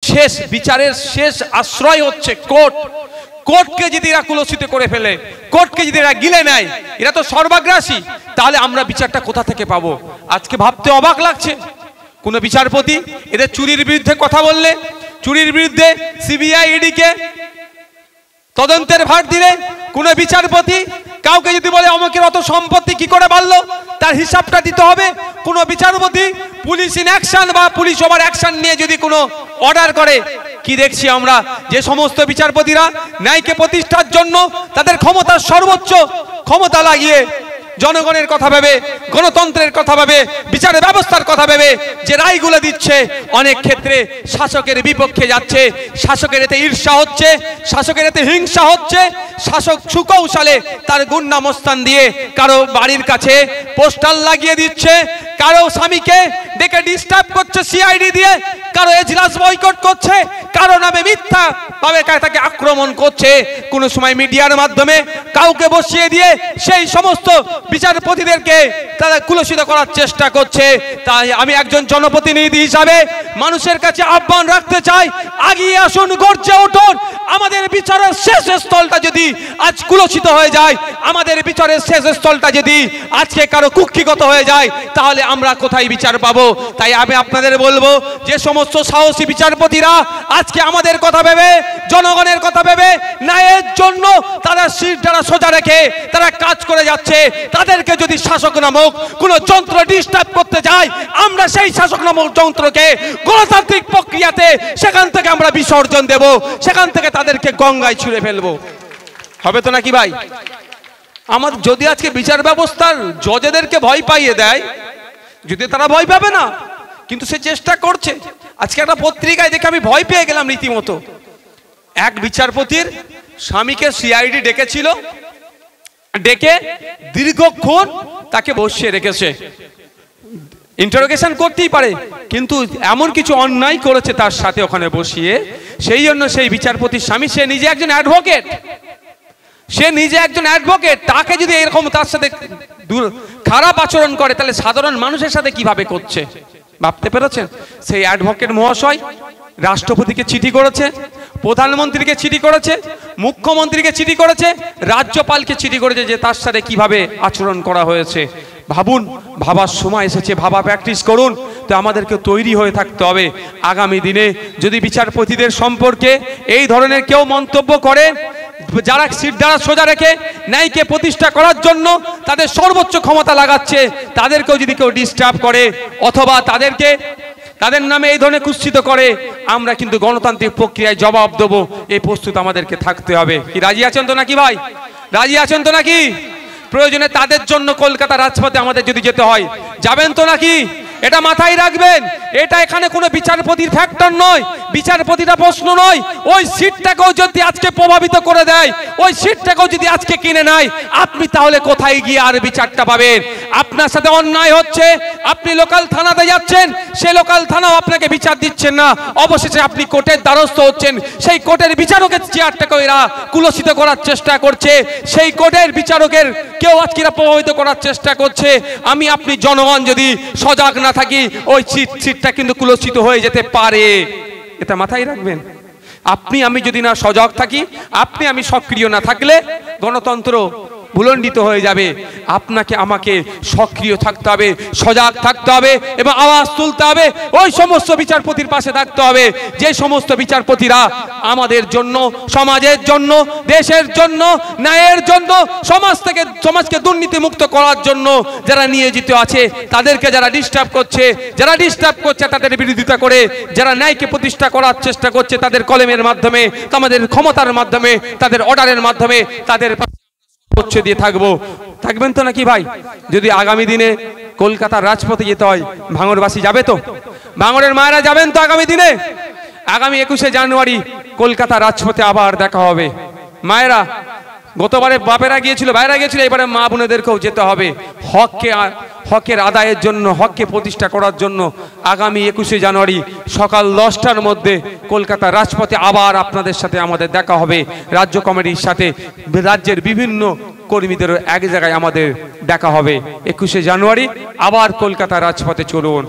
শেষ বিচারের শেষ আশ্রয় হচ্ছে কোর্ট। কোর্টকে যদি এরা কুলসিত করে ফেলে, কোর্টকে যদি এরা গিলে নেয়, এরা তো সর্বাগ্রাসী, তাহলে আমরা বিচারটা কোথা থেকে পাবো? আজকে ভাবতে অবাক লাগছে, কোন বিচারপতি এদের চুরির বিরুদ্ধে কথা বললে, চুরির বিরুদ্ধে সিবিআই ইডিকে তদন্তের ভার দিলে, কোন বিচারপতি কাউকে যদি বলে আমাকে অত সম্পত্তি কি করে বাড়লো, তার হিসাবটা দিতে হবে। কোন বিচারপতি পুলিশ ইন অ্যাকশন বা পুলিশ ওভার অ্যাকশন নিয়ে যদি কোনো অর্ডার করে, কি দেখছি আমরা? যে সমস্ত বিচারপতিরা ন্যায়কে প্রতিষ্ঠার জন্য তাদের ক্ষমতার সর্বোচ্চ ক্ষমতা লাগিয়ে জনগণের কথা ভেবে, গণতন্ত্রের কথা ভেবে, বিচার ব্যবস্থার কথা ভেবে যে রায়গুলো দিচ্ছে, অনেক ক্ষেত্রে শাসকের বিপক্ষে যাচ্ছে। শাসকের এতে ঈর্ষা হচ্ছে, শাসকের এতে হিংসা হচ্ছে। শাসক সুকৌশলে তার গুন্ডামস্তান দিয়ে কারো বাড়ির কাছে পোস্টার লাগিয়ে দিচ্ছে, কারো স্বামীকে ডেকে ডিস্টার্ব করছে সিআইডি দিয়ে, কারো এজলাস বয়কট করছে, কারো নামে মিথ্যা ভাবে তাকে আক্রমণ করছে, কোন সময় মিডিয়ার মাধ্যমে কাউকে বসিয়ে দিয়ে সেই সমস্ত বিচারপতিদেরকে তারা কুলসিত করার চেষ্টা করছে। তাই আমি একজন জনপ্রতিনিধি হিসাবে মানুষের কাছে আহ্বান রাখতে চাই, আগিয়ে আসুন, গর্জে উঠুন। আমাদের বিচারের শেষ স্থলটা যদি আজ কুলসিত হয়ে যায়, আমাদের বিচারের শেষ স্থলটা যদি আজকে কারো কুক্ষিগত হয়ে যায়, তাহলে আমরা কোথায় বিচার পাবো? তাই আমি আপনাদের বলবো, যে সমস্ত সাহসী বিচারপতিরা আজকে আমাদের কথা ভেবে, জনগণের কথা ভেবে, ন্যায়ের জন্য তারা শিরদাঁড়া সোজা রেখে তারা কাজ করে যাচ্ছে, তাদেরকে যদি শাসক নামক কোন যন্ত্র ডিস্টার্ব করতে যায়, আমরা সেই শাসক নামক যন্ত্রকে গণতান্ত্রিক প্রক্রিয়াতে সেখান থেকে আমরা বিসর্জন দেব, সেখান থেকে তাদেরকে গঙ্গায় ছুঁড়ে ফেলবো। হবে তো নাকি ভাই? আমার যদি আজকে বিচার ব্যবস্থার জজেদেরকে ভয় পাইয়ে দেয়, যদি তারা ভয় পাবে না, কিন্তু সে চেষ্টা করছে। আজকে একটা পত্রিকায় দেখে আমি ভয় পেয়ে গেলাম রীতিমতো। এক বিচারপতির স্বামীকে সিআইডি ডেকেছিল, ডেকে দীর্ঘক্ষণ তাকে বসিয়ে রেখেছে। ইন্টারোগেশন করতেই পারে, কিন্তু এমন কিছু অন্যায় করেছে তার সাথে ওখানে বসিয়ে। সেই জন্য সেই বিচারপতির স্বামী, সে নিজে একজন অ্যাডভোকেট, তাকে যদি এরকম তার সাথে খারাপ আচরণ করে, তাহলে সাধারণ মানুষের সাথে কিভাবে করছে ভাবতে পেরেছেন? সেই অ্যাডভোকেট মহাশয় রাষ্ট্রপতিকে চিঠি করেছে, প্রধানমন্ত্রীকে চিঠি করেছে, মুখ্যমন্ত্রীকে চিঠি করেছে, রাজ্যপালকে চিঠি করেছে যে তার সাথে কিভাবে আচরণ করা হয়েছে। ভাবুন, ভাবার সময় এসেছে, ভাবা প্র্যাকটিস করুন। তো আমাদেরকে তৈরি হয়ে থাকতে হবে। আগামী দিনে যদি বিচারপতিদের সম্পর্কে এই ধরনের কেউ মন্তব্য করে, যারা শিরদাঁড়া সোজা রেখে ন্যায়কে প্রতিষ্ঠা করার জন্য তাদের সর্বোচ্চ ক্ষমতা লাগাচ্ছে, তাদেরকেও যদি কেউ ডিস্টার্ব করে অথবা তাদের নামে এই ধরনের কুৎসিত করে, আমরা কিন্তু গণতান্ত্রিক প্রক্রিয়ায় জবাব দেবো। এই প্রস্তুত আমাদেরকে থাকতে হবে। কি রাজি আছেন তো নাকি ভাই? রাজি আছেন তো নাকি? প্রয়োজনে তাদের জন্য কলকাতা রাজপথে আমাদের যদি যেতে হয়, যাবেন তো নাকি? এটা মাথায় রাখবেন। এটা এখানে কোনো বিচারপতির ফ্যাক্টর নয়, বিচারপতিটা প্রশ্ন নয়। ওই সিটটাকেও যদি আজকে প্রভাবিত করে দেয়, ওই সিটটাকেও যদি আজকে কিনে নেয়, আপনি তাহলে কোথায় গিয়ে আর বিচারটা পাবেন? আপনার সাথে অন্যায় হচ্ছে, আপনি লোকাল থানাতে যাচ্ছেন, সে লোকাল থানাও আপনাকে বিচার দিচ্ছেন না, অবশেষে আপনি কোর্টের দ্বারস্থ হচ্ছেন। সেই কোর্টের বিচারকের চেয়ারটাকে এরা কুলসিত করার চেষ্টা করছে, সেই কোর্টের বিচারকের কেউ আজকে প্রভাবিত করার চেষ্টা করছে। আমি আপনি জনগণ যদি সজাগ না থাকি, ওই সিটটা কিন্তু কুলসিত হয়ে যেতে পারে। এটা মাথায় রাখবেন। আপনি আমি যদি না সজাগ থাকি, আপনি আমি সক্রিয় না থাকলে গণতন্ত্র ভুলণ্ডিত হয়ে যাবে। আপনাকে আমাকে সক্রিয় থাকতে হবে, সজাগ থাকতে হবে এবং আওয়াজ তুলতে হবে। ওই সমস্ত বিচারপতির পাশে থাকতে হবে যে সমস্ত বিচারপতিরা আমাদের জন্য, সমাজের জন্য, দেশের জন্য, ন্যায়ের জন্য, সমাজকে দুর্নীতিমুক্ত করার জন্য যারা নিয়োজিত আছে, তাদেরকে যারা ডিস্টার্ব করছে তাদের বিরোধিতা করে, যারা ন্যায়কে প্রতিষ্ঠা করার চেষ্টা করছে তাদের কলমের মাধ্যমে, তাদের ক্ষমতার মাধ্যমে, তাদের অর্ডারের মাধ্যমে তাদের দিয়ে থাকবেন তো নাকি ভাই? যদি আগামী দিনে কলকাতার রাজপথে যেতে হয়, ভাঙড়বাসী যাবে তো? ভাঙড়ের মায়েরা যাবেন তো আগামী দিনে? আগামী 21শে জানুয়ারি কলকাতার রাজপথে আবার দেখা হবে। মায়েরা, গতবারে বাপেরা গিয়েছিল, ভাইরা গিয়েছিল, এবারে মা বোনেদেরকেও যেতে হবে। হকের আদায়ের জন্য, হককে প্রতিষ্ঠা করার জন্য আগামী 21শে জানুয়ারি সকাল 10টার মধ্যে কলকাতার রাজপথে আবার আপনাদের সাথে আমাদের দেখা হবে। রাজ্য কমিটির সাথে রাজ্যের বিভিন্ন কর্মীদেরও এক জায়গায় আমাদের দেখা হবে। 21শে জানুয়ারি আবার কলকাতার রাজপথে চলুন।